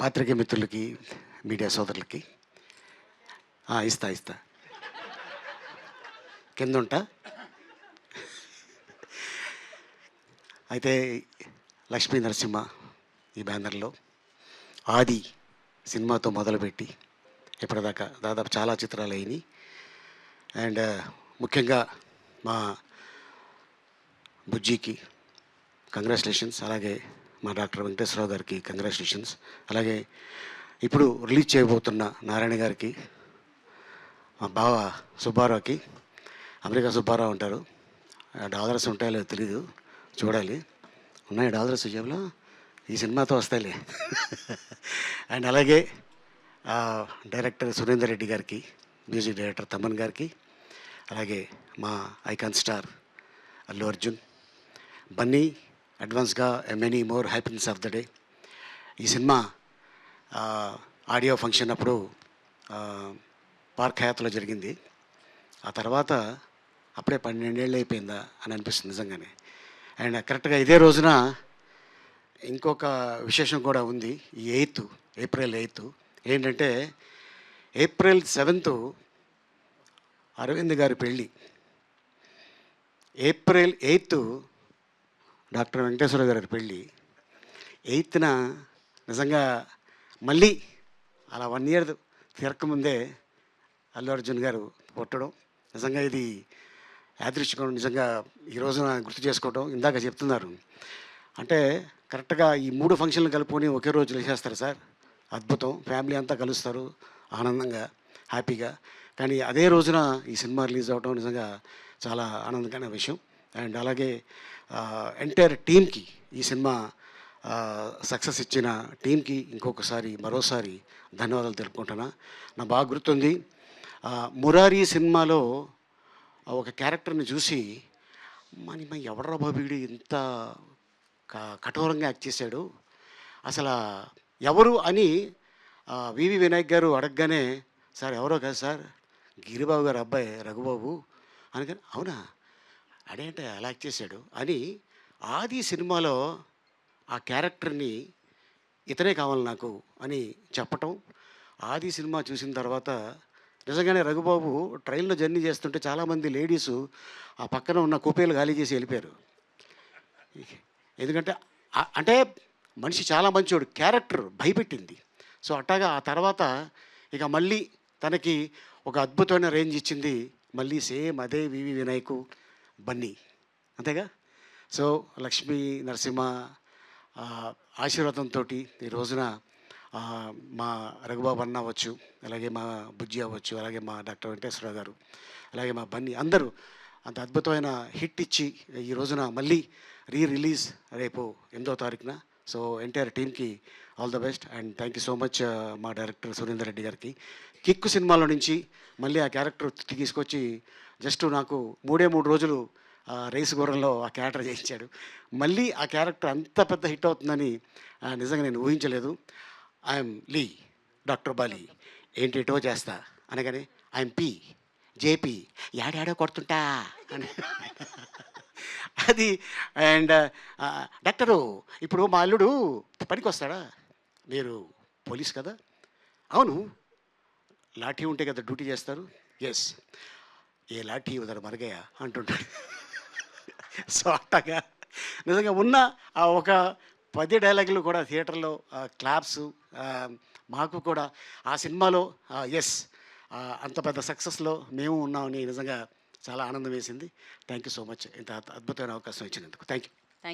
పాత్రికేయ మిత్రులకి, మీడియా సోదరులకి ఇస్తా కింద ఉంటా. అయితే లక్ష్మీ నరసింహ ఈ బ్యానర్లో ఆది సినిమాతో మొదలుపెట్టి ఇప్పటిదాకా దాదాపు చాలా చిత్రాలు అయినాయి. అండ్ ముఖ్యంగా మా బుజ్జికి కంగ్రాచులేషన్స్, అలాగే మా డాక్టర్ వెంకటేశ్వరరావు గారికి కంగ్రాచులేషన్స్, అలాగే ఇప్పుడు రిలీజ్ చేయబోతున్న నారాయణ గారికి, మా బావ సుబ్బారావుకి, అమెరికా సుబ్బారావు ఉంటారు, డాలర్స్ ఉంటాయో లేదో తెలీదు, చూడాలి. ఉన్నాయి డాలర్స్ జేబులో, ఈ సినిమాతో వస్తాయిలే. అండ్ అలాగే డైరెక్టర్ సురేందర్ రెడ్డి గారికి, మ్యూజిక్ డైరెక్టర్ తమన్ గారికి, అలాగే మా ఐకాన్ స్టార్ అల్లు అర్జున్, బన్నీ, అడ్వాన్స్గా many more happiness of the day. ఈ సినిమా ఆడియో ఫంక్షన్ అప్పుడు పార్క్ హయాత్లో జరిగింది. ఆ తర్వాత అప్పుడే 12 ఏళ్ళు అయిపోయిందా అని అనిపిస్తుంది నిజంగానే. అండ్ కరెక్ట్గా ఇదే రోజున ఇంకొక విశేషం కూడా ఉంది. ఈ ఏప్రిల్ 8 ఏంటంటే ఏప్రిల్ 7 అరవింద్ గారి పెళ్ళి, ఏప్రిల్ 8 డాక్టర్ వెంకటేశ్వర గారి పెళ్ళి, 8న నిజంగా మళ్ళీ అలా 1 ఇయర్ తిరగకముందే అల్లు అర్జున్ గారు పుట్టడం నిజంగా ఇది యాదృచ్ఛికం. నిజంగా ఈ రోజున గుర్తు చేసుకోవడం, ఇందాక చెప్తున్నారు అంటే కరెక్ట్గా ఈ 3 ఫంక్షన్లు కలుపుకొని ఒకే రోజు వేసేస్తారు సార్, అద్భుతం. ఫ్యామిలీ అంతా కలుస్తారు ఆనందంగా, హ్యాపీగా. కానీ అదే రోజున ఈ సినిమా రిలీజ్ అవ్వడం నిజంగా చాలా ఆనందకరమైన విషయం. అండ్ అలాగే ఎంటైర్ టీమ్కి, ఈ సినిమా సక్సెస్ ఇచ్చిన టీంకి మరోసారి ధన్యవాదాలు తెలుపుకుంటున్నా. నాకు బాగా గుర్తుంది, మురారి సినిమాలో ఒక క్యారెక్టర్ని చూసి మన ఎవడ్రా బాబు వీడు ఇంత కఠోరంగా యాక్ట్ చేశాడు, అసలు ఎవరు అని వివి వినాయక్ గారు అడగగానే, సార్ ఎవరో కాదు సార్, గిరిబాబు గారు అబ్బాయి రఘుబాబు అనగానే, అవునా అదేంటే అలా యాక్ట్ చేశాడు అని ఆది సినిమాలో ఆ క్యారెక్టర్ని ఇతనే కావాలి నాకు అని చెప్పటం. ఆది సినిమా చూసిన తర్వాత నిజంగానే రఘుబాబు ట్రైన్లో జర్నీ చేస్తుంటే చాలామంది లేడీసు ఆ పక్కన ఉన్న కూపేలు ఖాళీ చేసి వెళ్ళిపోయారు. ఎందుకంటే అంటే మనిషి చాలా మంచోడు, క్యారెక్టర్ భయపెట్టింది. సో అట్టాగా ఆ తర్వాత ఇక మళ్ళీ తనకి ఒక అద్భుతమైన రేంజ్ ఇచ్చింది మళ్ళీ సేమ్ అదే వివి వినాయకు, బన్నీ, అంతేగా. సో లక్ష్మీ నరసింహ ఆశీర్వాదంతో ఈ రోజున మా రఘుబాబు అన్న అవ్వచ్చు, అలాగే మా బుజ్జి అవ్వచ్చు, అలాగే మా డాక్టర్ వెంకటేశ్వరరావు గారు, అలాగే మా బన్నీ, అందరూ అంత అద్భుతమైన హిట్ ఇచ్చి ఈ రోజున మళ్ళీ రిలీజ్ రేపు 8వ తారీఖున. సో ఎంటైర్ టీమ్కి all the best and thank you so much. మా డైరెక్టర్ సురేందర్ రెడ్డి గారికి కిక్కు సినిమాలో నుంచి మళ్ళీ ఆ క్యారెక్టర్ తీసుకొచ్చి జస్ట్ నాకు 3 రోజులు రేసు గుర్రంలో ఆ క్యారెక్టర్ చేయించాడు. మళ్ళీ ఆ క్యారెక్టర్ అంత పెద్ద హిట్ అవుతుందని నిజంగా నేను ఊహించలేదు. ఐఎమ్ లీ, డాక్టర్ బాలి, ఏంటేటో చేస్తా అనగానే ఐఎమ్ పి జేపీ, యాడాడో కొడుతుంటా అని అది. అండ్ డాక్టరు ఇప్పుడు మా అల్లుడు పనికి వస్తాడా, మీరు పోలీస్ కదా, అవును లాఠీ ఉంటే కదా డ్యూటీ చేస్తారు, ఎస్, ఏ లాఠీ ఉదర మరగయ్య అంటుంటాడు. సో అట్టగా నిజంగా ఉన్న ఆ ఒక 10 డైలాగులు కూడా థియేటర్లో క్లాప్స్ మాకు కూడా ఆ సినిమాలో ఎస్ అంత పెద్ద సక్సెస్లో మేము ఉన్నామని నిజంగా చాలా ఆనందం వేసింది. థ్యాంక్ యూ సో మచ్ ఇంత అద్భుతమైన అవకాశం ఇచ్చినందుకు. Thank you.